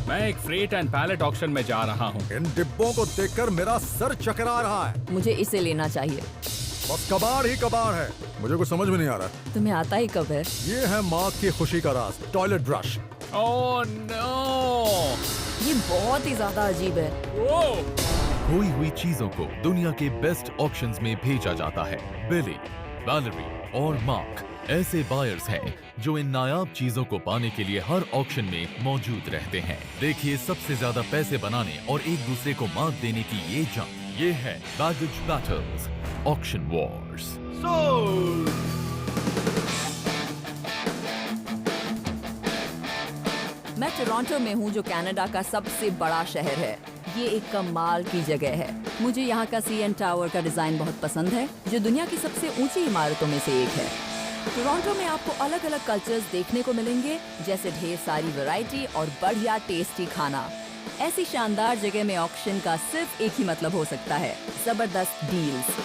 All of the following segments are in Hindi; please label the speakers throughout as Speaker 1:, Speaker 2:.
Speaker 1: मैं एक फ्रेट एंड पैलेट ऑक्शन में जा रहा हूँ।
Speaker 2: इन डिब्बों को देखकर मेरा सर चकरा रहा है।
Speaker 3: मुझे इसे लेना चाहिए।
Speaker 2: बस कबाड़ ही कबाड़ है, मुझे कुछ समझ में नहीं आ रहा।
Speaker 3: तुम्हें आता ही कब है?
Speaker 2: ये है माँ की खुशी का राज, टॉयलेट ब्रश।
Speaker 1: Oh no!
Speaker 3: ये बहुत ही ज्यादा अजीब है।
Speaker 4: खोई हुई चीजों को दुनिया के बेस्ट ऑक्शंस में भेजा जाता है। बिली, वैलेरी और मार्क ऐसे बायर्स हैं जो इन नायाब चीजों को पाने के लिए हर ऑक्शन में मौजूद रहते हैं। देखिए सबसे ज्यादा पैसे बनाने और एक दूसरे को मात देने की ये जंग। ये है बैगेज बैटल्स, ऑक्शन वॉर्स।
Speaker 3: मैं टोरंटो में हूँ, जो कनाडा का सबसे बड़ा शहर है। ये एक कमाल की जगह है। मुझे यहाँ का सीएन टावर का डिजाइन बहुत पसंद है, जो दुनिया की सबसे ऊंची इमारतों में से एक है। टोरंटो में आपको अलग अलग कल्चर्स देखने को मिलेंगे, जैसे ढेर सारी वैरायटी और बढ़िया टेस्टी खाना। ऐसी शानदार जगह में ऑक्शन का सिर्फ एक ही मतलब हो सकता है, जबरदस्त डील्स।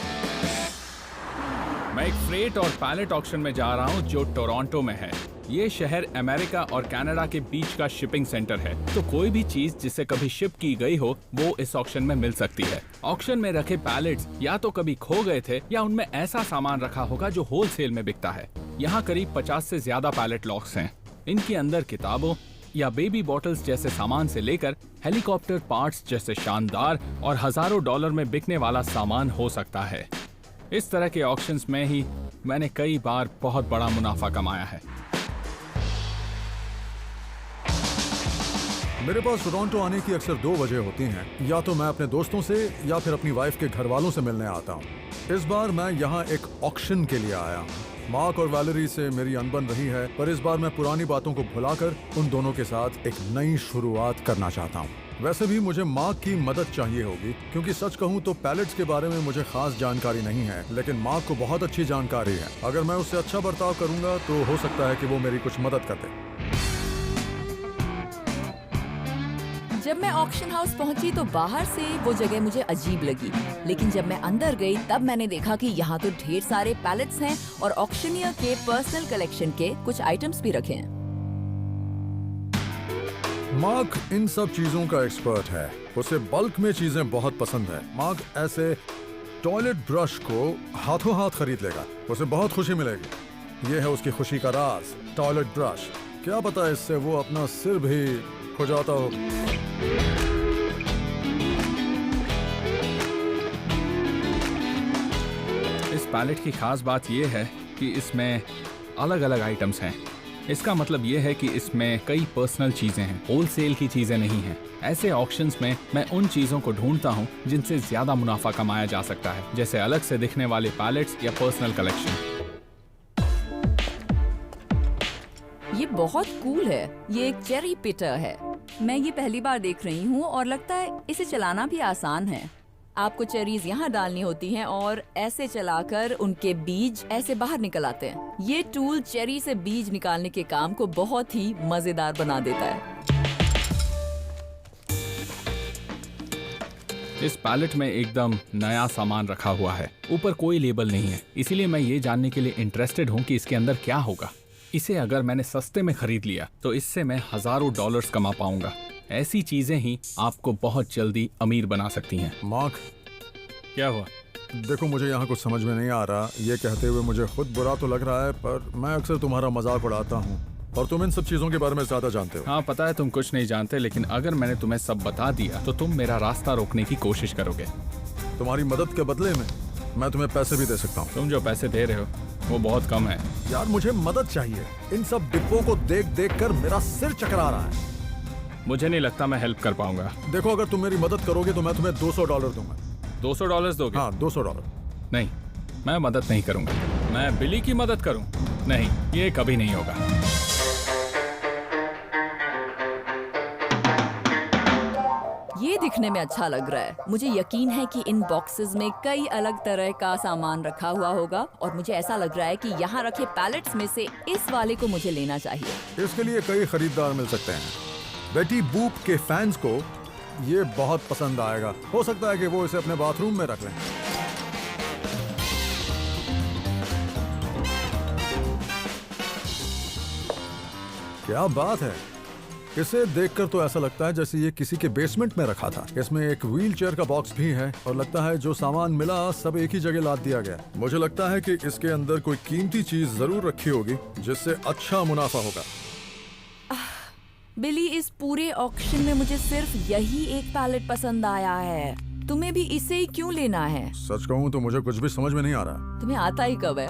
Speaker 1: मैं एक फ्रेट और पैलेट ऑक्शन में जा रहा हूँ जो टोरंटो में है। ये शहर अमेरिका और कनाडा के बीच का शिपिंग सेंटर है, तो कोई भी चीज जिसे कभी शिप की गई हो वो इस ऑक्शन में मिल सकती है। ऑक्शन में रखे पैलेट्स या तो कभी खो गए थे या उनमें ऐसा सामान रखा होगा जो होलसेल में बिकता है। यहाँ करीब 50 से ज्यादा पैलेट लॉक्स हैं। इनके अंदर किताबों या बेबी बॉटल्स जैसे सामान से लेकर हेलीकॉप्टर पार्ट्स जैसे शानदार और हजारों डॉलर में बिकने वाला सामान हो सकता है। इस तरह के ऑक्शंस में ही मैंने कई बार बहुत बड़ा मुनाफा कमाया है।
Speaker 2: मेरे पास टोरंटो आने की अक्सर दो वजह होती हैं, या तो मैं अपने दोस्तों से या फिर अपनी वाइफ के घर वालों से मिलने आता हूँ। इस बार मैं यहाँ एक ऑक्शन के लिए आया हूँ। मार्क और वैलेरी से मेरी अनबन रही है, पर इस बार मैं पुरानी बातों को भुलाकर उन दोनों के साथ एक नई शुरुआत करना चाहता हूँ। वैसे भी मुझे मार्क की मदद चाहिए होगी, क्योंकि सच कहूँ तो पैलेट्स के बारे में मुझे खास जानकारी नहीं है, लेकिन मार्क को बहुत अच्छी जानकारी है। अगर मैं उससे अच्छा बर्ताव करूंगा तो हो सकता है कि वो मेरी कुछ मदद कर दे।
Speaker 3: जब मैं ऑक्शन हाउस पहुंची तो बाहर से वो जगह मुझे अजीब लगी, लेकिन जब मैं अंदर गई तब मैंने देखा कि यहाँ तो ढेर सारे पैलेट्स हैं और ऑक्शनियर के पर्सनल कलेक्शन के कुछ आइटम्स भी रखे हैं।
Speaker 2: मार्क इन सब चीजों का एक्सपर्ट है, उसे बल्क में चीजें बहुत पसंद है। मार्क ऐसे टॉयलेट ब्रश को हाथों हाथ खरीद लेगा, उसे बहुत खुशी मिलेगी। ये है उसकी खुशी का राज, टॉयलेट ब्रश। क्या पता इससे वो अपना सिर भी खुजाता हो।
Speaker 1: इस पैलेट की खास बात यह है कि इसमें अलग अलग आइटम्स हैं। इसका मतलब यह है कि इसमें कई पर्सनल चीजें हैं, होलसेल की चीजें नहीं हैं। ऐसे ऑक्शंस में मैं उन चीजों को ढूंढता हूं जिनसे ज्यादा मुनाफा कमाया जा सकता है, जैसे अलग से दिखने वाले पैलेट्स या पर्सनल कलेक्शन।
Speaker 3: ये बहुत कूल है। ये एक चेरी पिटर है। मैं ये पहली बार देख रही हूँ और लगता है इसे चलाना भी आसान है। आपको चेरीज यहाँ डालनी होती हैं और ऐसे चलाकर उनके बीज ऐसे बाहर निकल आते हैं। ये टूल चेरी से बीज निकालने के काम को बहुत ही मजेदार बना देता है।
Speaker 1: इस पैलेट में एकदम नया सामान रखा हुआ है, ऊपर कोई लेबल नहीं है, इसीलिए मैं ये जानने के लिए इंटरेस्टेड हूँ कि इसके अंदर क्या होगा। इसे अगर मैंने सस्ते में खरीद लिया तो इससे मैं हजारों डॉलर्स कमा पाऊंगा। ऐसी चीजें ही आपको बहुत जल्दी अमीर बना सकती हैं।
Speaker 2: मार्क,
Speaker 1: क्या हुआ?
Speaker 2: देखो मुझे यहाँ कुछ समझ में नहीं आ रहा। ये कहते हुए मुझे खुद बुरा तो लग रहा है, पर मैं अक्सर तुम्हारा मजाक उड़ाता हूँ और तुम इन सब चीजों के बारे में ज्यादा जानते हो।
Speaker 1: हाँ पता है तुम कुछ नहीं जानते, लेकिन अगर मैंने तुम्हें सब बता दिया तो तुम मेरा रास्ता रोकने की कोशिश करोगे।
Speaker 2: तुम्हारी मदद के बदले में मैं तुम्हें पैसे भी दे सकता हूँ।
Speaker 1: तुम जो पैसे दे रहे हो वो बहुत कम है।
Speaker 2: यार मुझे मदद चाहिए। इन सब डिब्बों को देख देख कर मेरा सिर चकरा रहा है।
Speaker 1: मुझे नहीं लगता मैं हेल्प कर पाऊंगा।
Speaker 2: देखो अगर तुम मेरी मदद करोगे तो मैं तुम्हें $200 दूंगा।
Speaker 1: $200 दोगे?
Speaker 2: हाँ $200।
Speaker 1: नहीं, मैं मदद नहीं करूंगा। मैं बिली की मदद करूं? नहीं, ये कभी नहीं होगा।
Speaker 3: ये दिखने में अच्छा लग रहा है। मुझे यकीन है कि इन बॉक्सेस में कई अलग तरह का सामान रखा हुआ होगा और मुझे ऐसा लग रहा है कि यहाँ रखे पैलेट्स में से इस वाले को मुझे लेना चाहिए।
Speaker 2: इसके लिए कई खरीदार मिल सकते हैं। बेटी बूप के फैंस को ये बहुत पसंद आएगा। हो सकता है कि वो इसे अपने बाथरूम में रख लें। क्या बात है, इसे देखकर तो ऐसा लगता है जैसे ये किसी के बेसमेंट में रखा था। इसमें एक व्हील चेयर का बॉक्स भी है और लगता है जो सामान मिला सब एक ही जगह लाद दिया गया। मुझे लगता है कि इसके अंदर कोई कीमती चीज जरूर रखी होगी जिससे अच्छा मुनाफा होगा।
Speaker 3: बिली, इस पूरे ऑक्शन में मुझे सिर्फ यही एक पैलेट पसंद आया है। तुम्हें भी इसे ही क्यों लेना है?
Speaker 2: सच कहूँ तो मुझे कुछ भी समझ में नहीं आ रहा।
Speaker 3: तुम्हें आता ही कब है?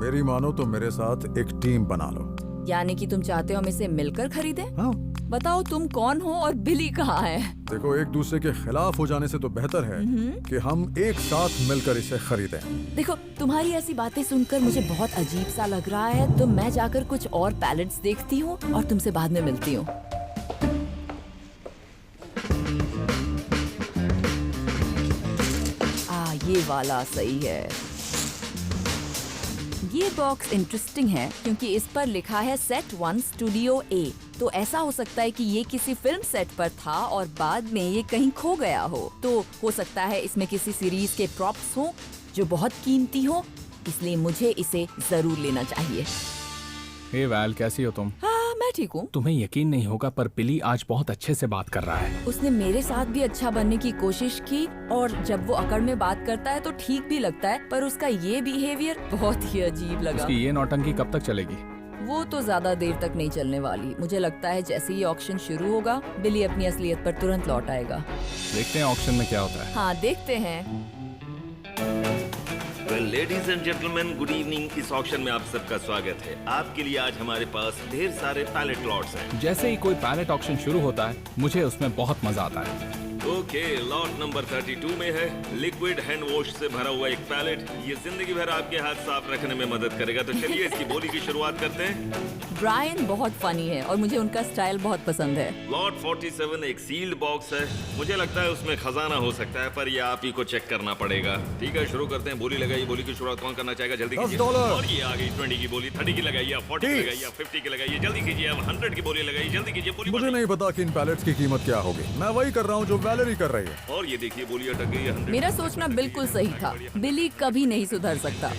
Speaker 2: मेरी मानो तो मेरे साथ एक टीम बना लो।
Speaker 3: यानी कि तुम चाहते हो हम इसे मिलकर खरीदें?
Speaker 2: हाँ।
Speaker 3: बताओ तुम कौन हो और बिली कहाँ है?
Speaker 2: देखो, एक दूसरे के खिलाफ हो जाने से तो बेहतर है कि हम एक साथ मिलकर इसे खरीदें।
Speaker 3: देखो, तुम्हारी ऐसी बातें सुनकर मुझे बहुत अजीब सा लग रहा है, तो मैं जाकर कुछ और पैलेट्स देखती हूँ और तुमसे बाद में मिलती हूँ। ये वाला सही है। ये बॉक्स इंटरेस्टिंग है क्योंकि इस पर लिखा है सेट 1 स्टूडियो ए। तो ऐसा हो सकता है कि ये किसी फिल्म सेट पर था और बाद में ये कहीं खो गया हो। तो हो सकता है इसमें किसी सीरीज के प्रॉप्स हो जो बहुत कीमती हो, इसलिए मुझे इसे जरूर लेना चाहिए।
Speaker 1: हे वैल, कैसी हो तुम?
Speaker 3: हाँ, मैं ठीक हूँ।
Speaker 1: तुम्हें यकीन नहीं होगा पर बिली आज बहुत अच्छे से बात कर रहा है।
Speaker 3: उसने मेरे साथ भी अच्छा बनने की कोशिश की और जब वो अकड़ में बात करता है तो ठीक भी लगता है, पर उसका ये बिहेवियर बहुत ही अजीब लगा।
Speaker 1: उसकी ये नौटंकी कब तक चलेगी?
Speaker 3: वो तो ज्यादा देर तक नहीं चलने वाली। मुझे लगता है जैसे ही ऑक्शन शुरू होगा बिली अपनी असलियत पर तुरंत लौट आएगा।
Speaker 1: देखते हैं ऑक्शन में क्या होता है।
Speaker 3: हाँ, देखते हैं।
Speaker 5: Ladies and gentleman, good evening. इस ऑक्शन में आप सबका स्वागत है। आपके लिए आज हमारे पास ढेर सारे पैलेट लॉट्स हैं।
Speaker 1: जैसे ही कोई पैलेट ऑक्शन शुरू होता है मुझे उसमें बहुत मजा आता है।
Speaker 5: ओके, लॉट नंबर 32 में है लिक्विड हैंड वॉश से भरा हुआ एक पैलेट। ये जिंदगी भर आपके हाथ साफ रखने में मदद करेगा। तो चलिए इसकी बोली की शुरुआत करते हैं।
Speaker 3: ब्रायन बहुत फनी है और मुझे उनका स्टाइल बहुत पसंद है।
Speaker 5: लॉट 47 एक सील्ड बॉक्स है। मुझे लगता है उसमें खजाना हो सकता है, पर ये आप ही को चेक करना पड़ेगा। ठीक है, शुरू करते हैं। बोली लगाइए। बोली की शुरुआत कौन करना चाहेगा? जल्दी कीजिए।
Speaker 2: $10
Speaker 5: और ये आ गई 20 की बोली। 30 की लगाइए, 40 की लगाइए, 50 की लगाइए। जल्दी कीजिए। अब 100 की बोली लगाइए। जल्दी कीजिए। बोली
Speaker 2: मुझे नहीं पता कि इन पैलेट्स की कीमत क्या होगी। मैं वही कर रहा हूँ जो वैलेरी कर रही है।
Speaker 5: और ये देखिए, बोली अटक गई है 100।
Speaker 3: मेरा सोचना बिल्कुल सही था। बिली कभी नहीं सुधर सकता।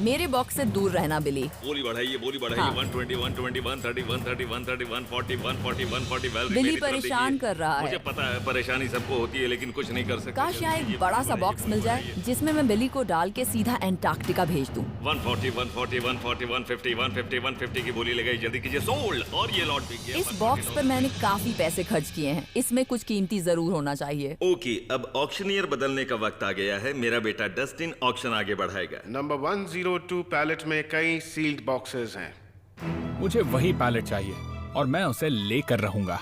Speaker 3: मेरे बॉक्स से दूर रहना बिली।
Speaker 5: बोली बढ़ाइए। बोली बढ़ाइए।
Speaker 3: हाँ।
Speaker 5: 120, 120, 130, 130, 130, 140, 140, 140। वेल,
Speaker 3: बिली
Speaker 5: मेरी तरफ
Speaker 3: परेशान
Speaker 5: देखिए।
Speaker 3: कर रहा है।
Speaker 5: मुझे पता है परेशानी सबको होती है, लेकिन कुछ नहीं कर सकते।
Speaker 3: काश यहाँ एक बड़ा सा बॉक्स मिल जाए जिसमें मैं बिली को डाल के सीधा एंटार्क्टिका भेज दूं।
Speaker 5: 140, 140, 140, 150, 150, 150 की बोली लगाई। जल्दी कीजिए। सोल्ड। और ये लॉट भी किया।
Speaker 3: इस बॉक्स पर मैंने काफी पैसे खर्च किए हैं। इसमें कुछ कीमती जरूर होना चाहिए।
Speaker 5: ओके, अब ऑक्शनियर बदलने का वक्त आ गया है। मेरा बेटा डस्टिन ऑक्शन आगे बढ़ाएगा।
Speaker 6: नंबर 102 पैलेट में कई सील्ड बॉक्सेस हैं।
Speaker 1: मुझे वही पैलेट चाहिए और मैं उसे लेकर रहूंगा।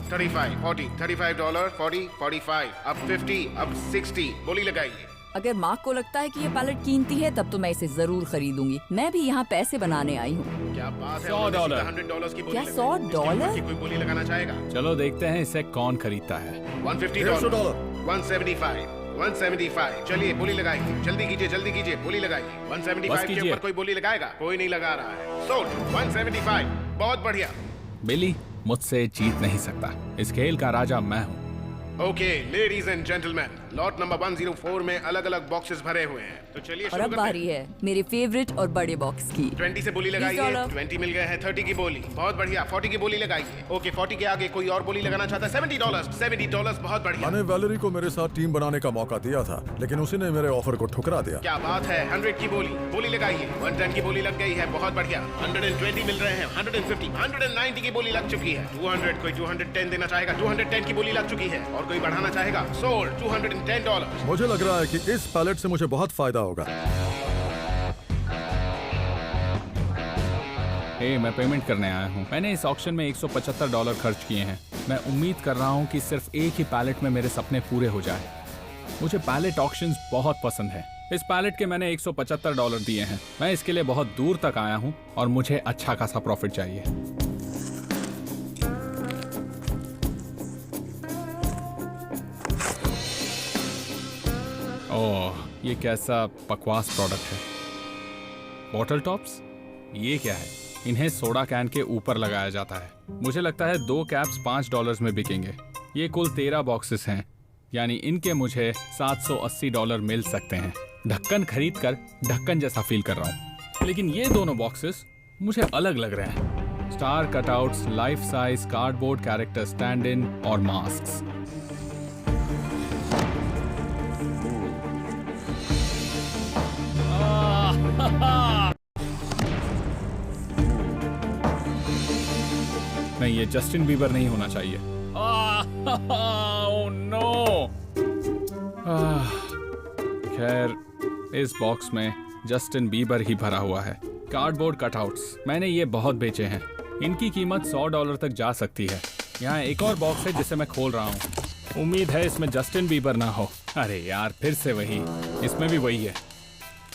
Speaker 6: 35, 40, $35, 40, 45, अब 50, अब 60। बोली लगाइए।
Speaker 3: अगर मार्क को लगता है कि ये पैलेट कीमती है तब तो मैं इसे जरूर खरीदूंगी। मैं भी यहाँ पैसे बनाने आई हूँ।
Speaker 6: क्या बात है?
Speaker 1: $100
Speaker 6: $100 की बोली
Speaker 3: क्या
Speaker 6: लगाई।
Speaker 3: $100?
Speaker 6: इसकी कोई बोली लगाना चाहेगा?
Speaker 1: चलो देखते हैं इसे कौन खरीदता है।
Speaker 6: $150,
Speaker 2: $150,
Speaker 6: 175, 175। चलिए बोली लगाइए। जल्दी कीजिए। जल्दी कीजिए। बोली लगाइए। 175 के
Speaker 1: कीजिए।
Speaker 6: ऊपर कोई बोली लगाएगा? कोई नहीं लगा रहा है। सोल्ड। 175। बहुत बढ़िया।
Speaker 1: बिली मुझसे जीत नहीं सकता। इस खेल का राजा मैं हूँ।
Speaker 6: Okay, ladies and gentleman, lot number 104 में अलग अलग बॉक्सेस भरे हुए हैं। तो चलिए
Speaker 3: और
Speaker 6: शुरू
Speaker 3: अब
Speaker 6: करते
Speaker 3: बारी
Speaker 6: हैं।
Speaker 3: है मेरे फेवरेट और बड़े बॉक्स की।
Speaker 6: 20 से बोली लगाइए।
Speaker 3: $20
Speaker 6: 20 मिल गए हैं। 30 की बोली। बहुत बढ़िया। 40 की बोली लगाइए। ओके, 40 के आगे कोई और बोली लगाना चाहता है? $70, $70। बहुत बढ़िया।
Speaker 2: मैंने वैलेरी को मेरे साथ टीम बनाने का मौका दिया था, लेकिन उसी ने मेरे ऑफर को ठुकरा दिया।
Speaker 6: क्या बात है? 100 की बोली। बोली लगाइए। 110 की बोली लग गई है। बहुत बढ़िया। 120 मिल रहे हैं। 150, 190 की बोली लग चुकी है। 200, कोई 210 देना चाहेगा? 210 की बोली लग चुकी है। और कोई बढ़ाना चाहेगा? सोल्ड। $210।
Speaker 2: मुझे लग रहा है कि इस पैलेट से मुझे बहुत फायदा होगा।
Speaker 1: मैं पेमेंट करने आया हूँ। मैंने इस ऑक्शन में $175 खर्च किए हैं। मैं उम्मीद कर रहा हूँ कि सिर्फ एक ही पैलेट में मेरे सपने पूरे हो जाए। मुझे पैलेट ऑक्शंस बहुत पसंद है। इस पैलेट के मैंने $175 दिए हैं। मैं इसके लिए बहुत दूर तक आया हूँ और मुझे अच्छा खासा प्रॉफिट चाहिए। ओह, ये कैसा बकवास प्रोडक्ट है। Bottle tops? ये क्या है? इन्हें सोडा कैन के ऊपर लगाया जाता है। मुझे लगता है 2 कैप्स $5 में बिकेंगे। ये कुल 13 बॉक्सेस हैं, यानी इनके मुझे $780 मिल सकते हैं। ढक्कन खरीद कर ढक्कन जैसा फील कर रहा हूँ, लेकिन ये दोनों बॉक्सेस मुझे अलग लग रहे हैं। Star cutouts, life size cardboard character stand in और मास्क्स। नहीं, ये जस्टिन बीबर नहीं होना चाहिए। Oh no. खैर, इस बॉक्स में जस्टिन बीबर ही भरा हुआ है। कार्डबोर्ड कटआउट्स मैंने ये बहुत बेचे हैं। इनकी कीमत $100 तक जा सकती है। यहाँ एक और बॉक्स है जिसे मैं खोल रहा हूँ। उम्मीद है इसमें जस्टिन बीबर ना हो। अरे यार, फिर से वही। इसमें भी वही है।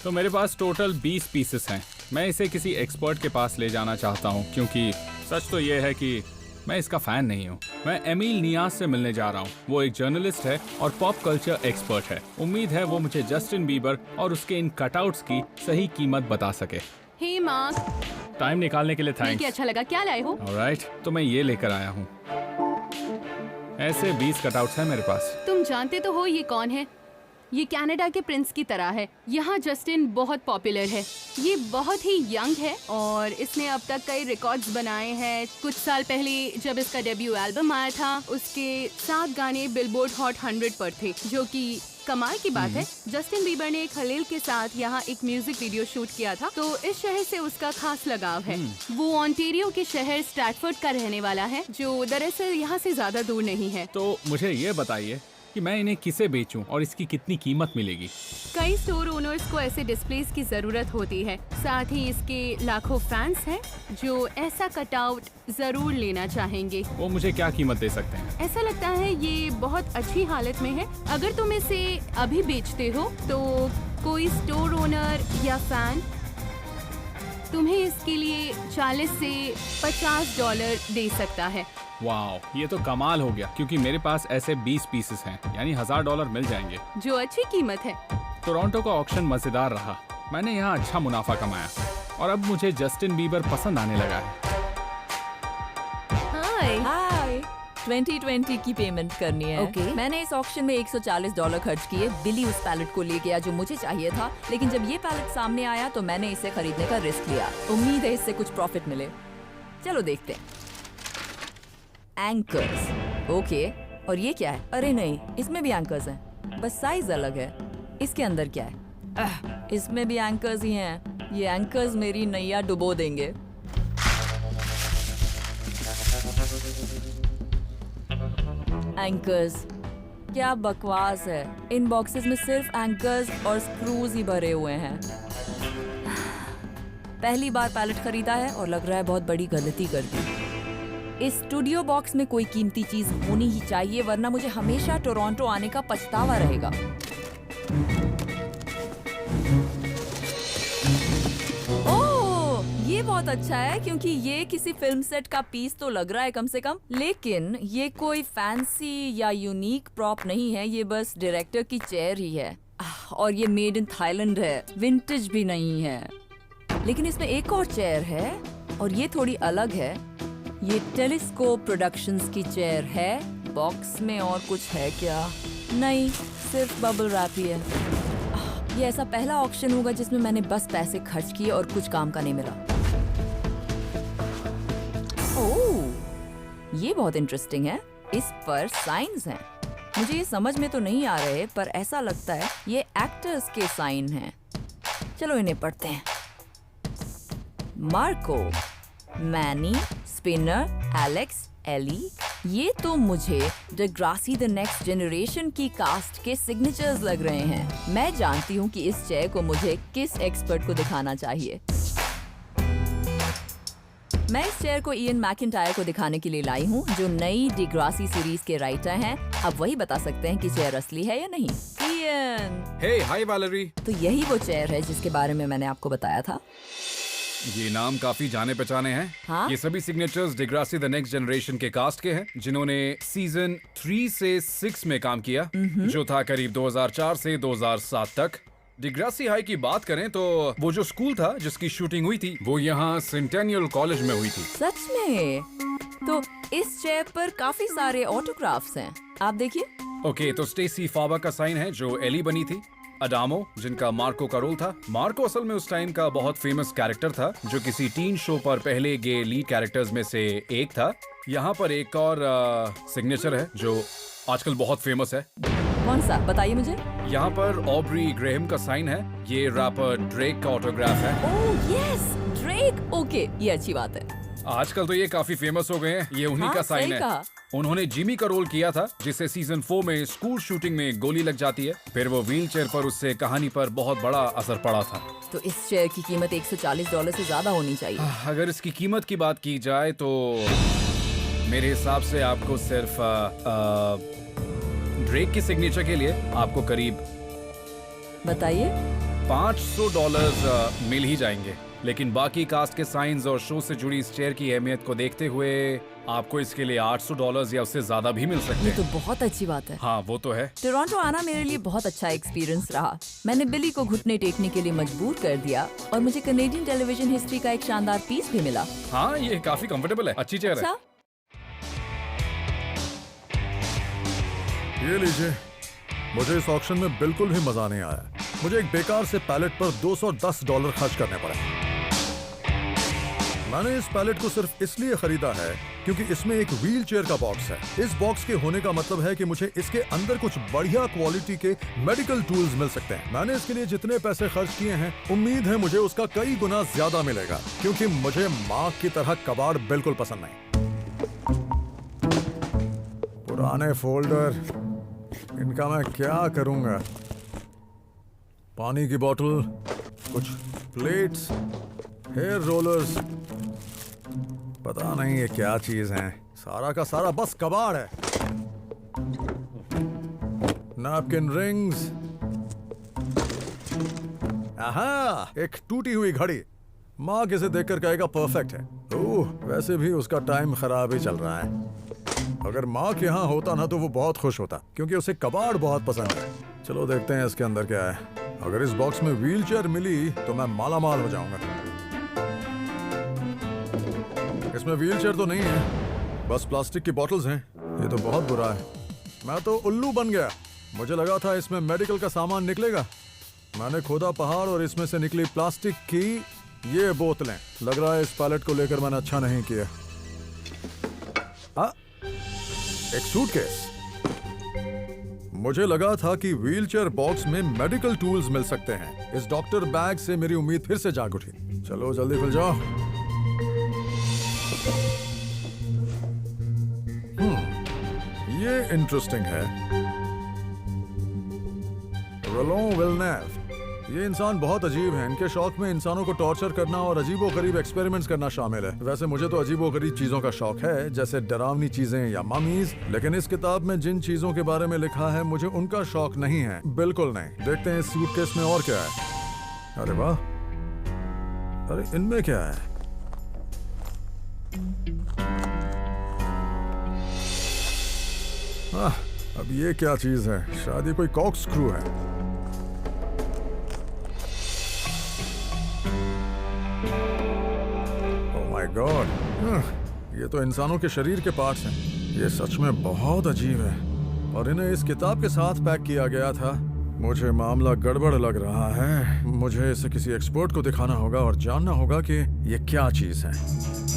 Speaker 1: तो मेरे पास टोटल 20 पीसेस हैं। मैं इसे किसी एक्सपर्ट के पास ले जाना चाहता हूँ, क्योंकि सच तो ये है कि मैं इसका फैन नहीं हूँ। मैं एमिल नियाज से मिलने जा रहा हूँ। वो एक जर्नलिस्ट है और पॉप कल्चर एक्सपर्ट है। उम्मीद है वो मुझे जस्टिन बीबर और उसके इन कटआउट्स की सही कीमत बता सके।
Speaker 7: हे मार्क,
Speaker 1: टाइम निकालने के लिए
Speaker 7: देखिए
Speaker 1: थैंक्स।
Speaker 7: अच्छा लगा। क्या लाए हो?
Speaker 1: ऑलराइट, तो मैं ये लेकर आया हूँ। ऐसे 20 कटआउट्स हैं मेरे पास।
Speaker 7: तुम जानते तो हो ये कौन है? ये कनाडा के प्रिंस की तरह है। यहाँ जस्टिन बहुत पॉपुलर है। ये बहुत ही यंग है और इसने अब तक कई रिकॉर्ड्स बनाए हैं। कुछ साल पहले जब इसका डेब्यू एल्बम आया था, उसके 7 गाने बिलबोर्ड हॉट 100 पर थे, जो कि कमाल की बात है। जस्टिन बीबर ने खलील के साथ यहाँ एक म्यूजिक वीडियो शूट किया था, तो इस शहर से उसका खास लगाव है। वो ऑन्टेरियो के शहर स्ट्रैटफोर्ड का रहने वाला है, जो दरअसल यहाँ से ज्यादा दूर नहीं है।
Speaker 1: तो मुझे ये बताइए कि मैं इन्हें किसे बेचूं और इसकी कितनी कीमत मिलेगी?
Speaker 7: कई स्टोर ओनर्स को ऐसे डिस्प्लेस की जरूरत होती है। साथ ही इसके लाखों फैंस हैं जो ऐसा कटआउट जरूर लेना चाहेंगे।
Speaker 1: वो मुझे क्या कीमत दे सकते हैं?
Speaker 7: ऐसा लगता है ये बहुत अच्छी हालत में है। अगर तुम इसे अभी बेचते हो तो कोई स्टोर ओनर या फैन तुम्हें इसके लिए 40 से $50 दे सकता है।
Speaker 1: वाह, ये तो कमाल हो गया, क्योंकि मेरे पास ऐसे 20 पीसेस हैं, यानी $1000 मिल जाएंगे।
Speaker 7: जो अच्छी कीमत है।
Speaker 1: टोरंटो का ऑक्शन मजेदार रहा। मैंने यहाँ अच्छा मुनाफा कमाया और अब मुझे जस्टिन बीबर पसंद आने लगा है।
Speaker 3: हाय, 2020 की पेमेंट करनी है।
Speaker 7: Okay.
Speaker 3: मैंने इस ऑक्शन में $140 खर्च किए। बिली उस पैलेट को ले गया जो मुझे चाहिए था, लेकिन जब ये पैलेट सामने आया तो मैंने इसे खरीदने का रिस्क लिया। उम्मीद है इससे कुछ प्रॉफिट मिले। चलो देखते हैं। Anchors, okay. और ये क्या है? अरे नहीं, इसमें भी एंकर्स हैं, बस साइज अलग है। इसके अंदर क्या है? इसमें भी एंकर्स ही हैं। ये एंकर्स मेरी नैया डुबो देंगे। एंकर्स, क्या बकवास है। इन बॉक्सेस में सिर्फ एंकर्स और स्क्रूज ही भरे हुए हैं। पहली बार पैलेट खरीदा है और लग रहा है बहुत बड़ी गलती कर दी। इस स्टूडियो बॉक्स में कोई कीमती चीज होनी ही चाहिए, वरना मुझे हमेशा टोरंटो आने का पछतावा रहेगा। ओह, ये बहुत अच्छा है, क्योंकि ये किसी फिल्म सेट का पीस तो लग रहा है कम से कम। लेकिन ये कोई फैंसी या यूनिक प्रॉप नहीं है, ये बस डायरेक्टर की चेयर ही है। और ये मेड इन थाईलैंड है, विंटेज भी नहीं है। लेकिन इसमें एक और चेयर है और ये थोड़ी अलग है। ये टेलीस्कोप प्रोडक्शंस की चेयर है। बॉक्स में और कुछ है क्या? नहीं, सिर्फ बबल रैप ही है। ये ऐसा पहला ऑक्शन होगा जिसमें मैंने बस पैसे खर्च किए और कुछ काम का नहीं मिला। ओह, ये बहुत इंटरेस्टिंग है। इस पर साइंस हैं। मुझे ये समझ में तो नहीं आ रहे, पर ऐसा लगता है ये एक्टर्स के साइन हैं। चलो इन्हें पढ़ते हैं। Marco, Manny, Spinner, Alex, Ellie. ये तो मुझे डिग्रासी द नेक्स्ट जनरेशन की कास्ट के सिग्नेचर्स लग रहे हैं। मैं जानती हूँ कि इस चेयर को मुझे किस एक्सपर्ट को दिखाना चाहिए। मैं इस चेयर को इयन मैकिंटायर को दिखाने के लिए लाई हूँ, जो नई डिग्रासी सीरीज के राइटर हैं। अब वही बता सकते हैं कि चेयर असली है या नहीं। इयन,
Speaker 8: हे, हाय वैलेरी।
Speaker 3: तो यही वो चेयर है जिसके बारे में मैंने आपको बताया था।
Speaker 8: ये नाम काफी जाने पहचाने हैं।
Speaker 3: हाँ?
Speaker 8: ये सभी सिग्नेचर्स डिग्रासी द नेक्स्ट जनरेशन के कास्ट के हैं, जिन्होंने सीजन 3 से 6 में काम किया, जो था करीब 2004 से 2007 तक। डिग्रासी हाई की बात करें तो वो जो स्कूल था जिसकी शूटिंग हुई थी, वो यहाँ सेंटेनियल कॉलेज में हुई थी।
Speaker 3: सच में? तो इस चेयर पर काफी सारे ऑटोग्राफ्स हैं। आप देखिए।
Speaker 8: ओके, तो स्टेसी फाबा का साइन है जो एली बनी थी। अडामो, जिनका मार्को का रोल था। मार्को असल में उस टाइम का बहुत फेमस कैरेक्टर था, जो किसी टीन शो पर पहले गे लीड कैरेक्टर्स में से एक था। यहाँ पर एक और सिग्नेचर है जो आजकल बहुत फेमस है।
Speaker 3: कौन सा, बताइए मुझे।
Speaker 8: यहाँ पर ऑब्री ग्रेहम का साइन है। ये रैपर ड्रेक का ऑटोग्राफ है।
Speaker 3: Oh yes, Drake. ओके, ये अच्छी बात है।
Speaker 8: आजकल तो ये काफी फेमस हो गए हैं। ये उन्हीं
Speaker 3: हाँ,
Speaker 8: का साइन
Speaker 3: सही
Speaker 8: है।
Speaker 3: कहा।
Speaker 8: उन्होंने जिमी का रोल किया था, जिसे सीजन 4 में स्कूल शूटिंग में गोली लग जाती है। फिर वो व्हीलचेयर पर, उससे कहानी पर बहुत बड़ा असर पड़ा था।
Speaker 3: तो इस शेयर की कीमत $140 से ज्यादा होनी चाहिए।
Speaker 8: अगर इसकी कीमत की बात की जाए तो मेरे हिसाब से आपको सिर्फ ड्रेक की सिग्नेचर के लिए आपको करीब
Speaker 3: बताइए।
Speaker 8: $500 मिल ही जाएंगे। लेकिन बाकी कास्ट के साइंस और शो से जुड़ी इस चेयर की अहमियत को देखते हुए आपको इसके लिए $800 या उससे ज्यादा भी मिल सकते
Speaker 3: ये
Speaker 8: हैं।
Speaker 3: तो बहुत अच्छी बात है।
Speaker 8: हाँ, वो तो है।
Speaker 3: टोरंटो आना मेरे लिए बहुत अच्छा एक्सपीरियंस रहा। मैंने बिली को घुटने टेकने के लिए मजबूर कर दिया और मुझे कनेडियन टेलीविजन हिस्ट्री का एक शानदार पीस भी मिला।
Speaker 8: हाँ, ये काफी कंफर्टेबल है, अच्छी चेयर है।
Speaker 3: अच्छा,
Speaker 2: ये लीजिए। मुझे इस ऑक्शन में बिल्कुल भी मजा नहीं आया। मुझे एक बेकार से पैलेट पर $210 खर्च करने पड़े। मैंने इस पैलेट को सिर्फ इसलिए खरीदा है क्योंकि इसमें एक व्हील चेयर का बॉक्स है। इस बॉक्स के होने का मतलब है कि मुझे इसके अंदर कुछ बढ़िया क्वालिटी के मेडिकल टूल्स मिल सकते हैं। मैंने इसके लिए जितने पैसे खर्च किए हैं, उम्मीद है मुझे उसका कई गुना ज्यादा मिलेगा, क्योंकि मुझे मार्क की तरह कबाड़ बिल्कुल पसंद नहीं। पुराने फोल्डर, इनका मैं क्या करूंगा। पानी की बोतल, कुछ प्लेट्स, हेयर रोलर्स, पता नहीं ये क्या चीज है। सारा का सारा बस कबाड़ है। नैपकिन रिंग्स, आहा, एक टूटी हुई घड़ी। माँ किसे देखकर कहेगा परफेक्ट है। ओह, वैसे भी उसका टाइम खराब ही चल रहा है। अगर माँ के यहाँ होता ना तो वो बहुत खुश होता, क्योंकि उसे कबाड़ बहुत पसंद है। चलो देखते हैं इसके अंदर क्या है। अगर इस बॉक्स में व्हीलचेयर मिली तो मैं मालामाल हो जाऊंगा। इसमें व्हीलचेयर तो नहीं है, बस प्लास्टिक की बॉटल्स हैं। ये तो बहुत बुरा है। मैं तो उल्लू बन गया। मुझे लगा था इसमें मेडिकल का सामान निकलेगा। मैंने खोदा पहाड़ और इसमें से निकली प्लास्टिक की ये बोतलें। लग रहा है इस पैलेट को लेकर मैंने अच्छा नहीं किया। एक सूटकेस। मुझे लगा था कि व्हीलचेयर बॉक्स में मेडिकल टूल्स मिल सकते हैं। इस डॉक्टर बैग से मेरी उम्मीद फिर से जाग उठी। चलो जल्दी खुल जाओ। ये इंटरेस्टिंग है। रोलों विलनेव। ये इंसान बहुत अजीब है। इनके शौक में इंसानों को टॉर्चर करना और अजीबोगरीब एक्सपेरिमेंट्स करना शामिल है। वैसे मुझे तो अजीबोगरीब चीजों का शौक है, जैसे डरावनी चीजें या ममीज, लेकिन इस किताब में जिन चीजों के बारे में लिखा है मुझे उनका शौक नहीं है, बिल्कुल नहीं। देखते हैं इस सूटकेस में और क्या है। अरे वाह, अरे इनमें क्या है? अब ये क्या चीज है? शायद ये कोई कॉक स्क्रू है। ओह माय गॉड, ये तो इंसानों के शरीर के पार्ट्स हैं। ये सच में बहुत अजीब है और इन्हें इस किताब के साथ पैक किया गया था। मुझे मामला गड़बड़ लग रहा है। मुझे इसे किसी एक्सपर्ट को दिखाना होगा और जानना होगा कि ये क्या चीज है।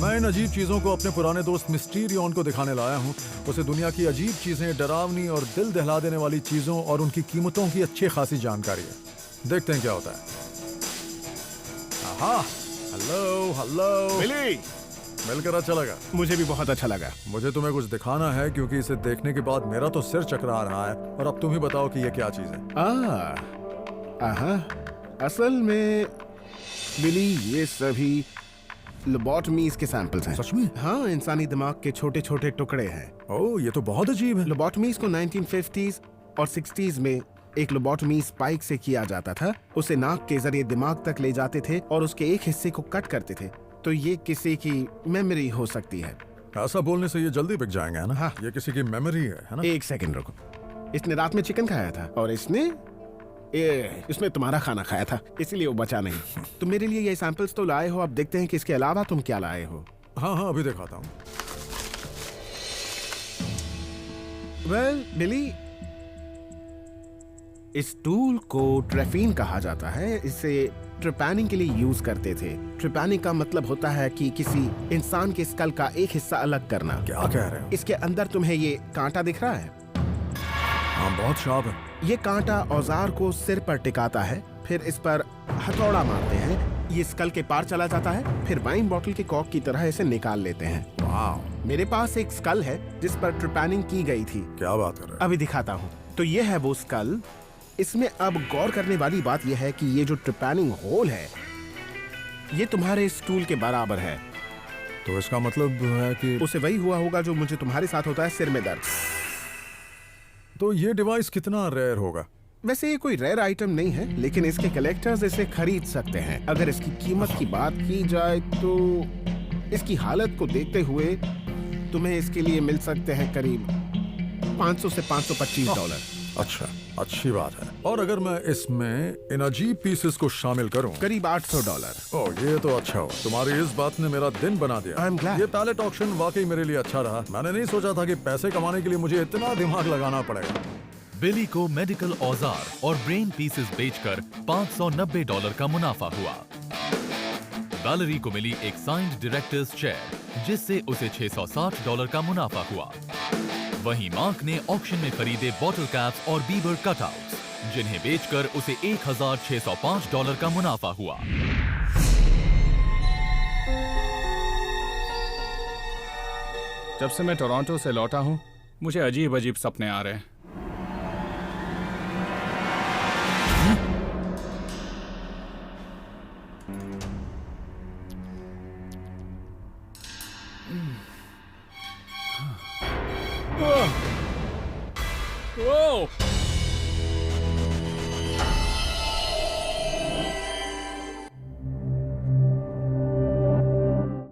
Speaker 2: मैं इन अजीब चीजों को अपने पुराने दोस्त मिस्टीरियन को दिखाने लाया हूँ। उसे दुनिया की अजीब चीजें, डरावनी और दिल दहला देने वाली चीजों और उनकी कीमतों की अच्छी खासी जानकारी है। देखते हैं क्या होता है। आहा, हेलो हेलो।
Speaker 6: बिली,
Speaker 2: मिलकर अच्छा लगा।
Speaker 6: मुझे भी बहुत अच्छा लगा।
Speaker 2: मुझे तुम्हें कुछ दिखाना है, क्योंकि इसे देखने के बाद मेरा तो सिर चकरा रहा है। और अब तुम ही बताओ कि ये क्या चीज है।
Speaker 6: असल में बिली, ये सभी लोबोटमीज के सैंपल्स हैं।
Speaker 2: सच में?
Speaker 6: हाँ, इंसानी दिमाग के छोटे छोटे टुकड़े हैं।
Speaker 2: ओह, ये तो बहुत अजीब है।
Speaker 6: लोबोटमीज को 1950s और 60s में एक लोबोटमी स्पाइक से किया जाता था। उसे नाक के जरिए दिमाग तक ले जाते थे और उसके एक हिस्से को कट करते थे। तो ये किसी की मेमोरी हो सकती है।
Speaker 2: ऐसा बोलने से ये जल्दी बिक जाएंगे, है ना?
Speaker 6: हाँ।
Speaker 2: ये किसी की मेमोरी है ना?
Speaker 6: एक सेकंड रुको। इसने रात में चिकन खाया था और इसमें तुम्हारा खाना खाया था, इसीलिए वो बचा नहीं। तुम मेरे लिए ये सैंपल्स तो लाए हो। अब देखते हैं कि इसके अलावा तुम क्या लाए हो।
Speaker 2: हाँ हाँ, अभी दिखाता हूँ।
Speaker 6: वेल बिली, इस टूल को ट्रेफिन कहा जाता है। इसे ट्रिपैनिंग के लिए यूज करते थे। ट्रिपैनिंग का मतलब होता है कि किसी इंसान के स्कल का एक हिस्सा अलग करना।
Speaker 2: क्या कह रहे हो?
Speaker 6: इसके अंदर तुम्हें ये कांटा दिख रहा है?
Speaker 2: हाँ, बहुत शार्प है।
Speaker 6: ये कांटा औजार को सिर पर टिकाता है, फिर इस पर हथौड़ा मारते हैं, ये स्कल के पार चला जाता है, फिर वाइन बॉटल के कॉर्क की तरह इसे निकाल लेते हैं।
Speaker 2: वाह,
Speaker 6: मेरे पास एक स्कल है जिस पर ट्रिपैनिंग की गई थी।
Speaker 2: क्या बात कर रहे हो?
Speaker 6: अभी दिखाता हूँ। तो ये है वो स्कल। इसमें अब गौर करने वाली बात यह है कि ये जो ट्रिपैनिंग होल है ये तुम्हारे स्टूल के बराबर है।
Speaker 2: तो इसका मतलब है कि
Speaker 6: उसे वही हुआ होगा जो मुझे तुम्हारे साथ होता है, सिर में दर्द।
Speaker 2: तो ये डिवाइस कितना रेयर होगा?
Speaker 6: वैसे ये कोई रेयर आइटम नहीं है, लेकिन इसके कलेक्टर्स इसे खरीद सकते हैं। अगर इसकी कीमत की बात की जाए तो इसकी हालत को देखते हुए तुम्हें इसके लिए मिल सकते हैं करीब 500 से $525।
Speaker 2: अच्छा, अच्छी बात है। और अगर मैं इसमें इन अजीब पीसेस को शामिल करूं,
Speaker 6: करीब $800।
Speaker 2: ओह, ये तो अच्छा हो। तुम्हारी इस बात ने मेरा दिन बना दिया।
Speaker 6: I'm glad.
Speaker 2: ये पैलेट ऑक्शन वाकई मेरे लिए अच्छा रहा। मैंने नहीं सोचा था कि पैसे कमाने के लिए मुझे इतना दिमाग लगाना पड़ेगा।
Speaker 4: बिली को मेडिकल औजार और ब्रेन पीसेस बेचकर $590 का मुनाफा हुआ। वैलेरी को मिली एक साइंड डायरेक्टर्स चेयर जिससे उसे $660 का मुनाफा हुआ। वहीं मार्क ने ऑक्शन में खरीदे बॉटल कैप्स और बीबर कटआउट्स जिन्हें बेचकर उसे $1605 का मुनाफा हुआ।
Speaker 1: जब से मैं टोरंटो से लौटा हूँ मुझे अजीब अजीब सपने आ रहे हैं। Whoa!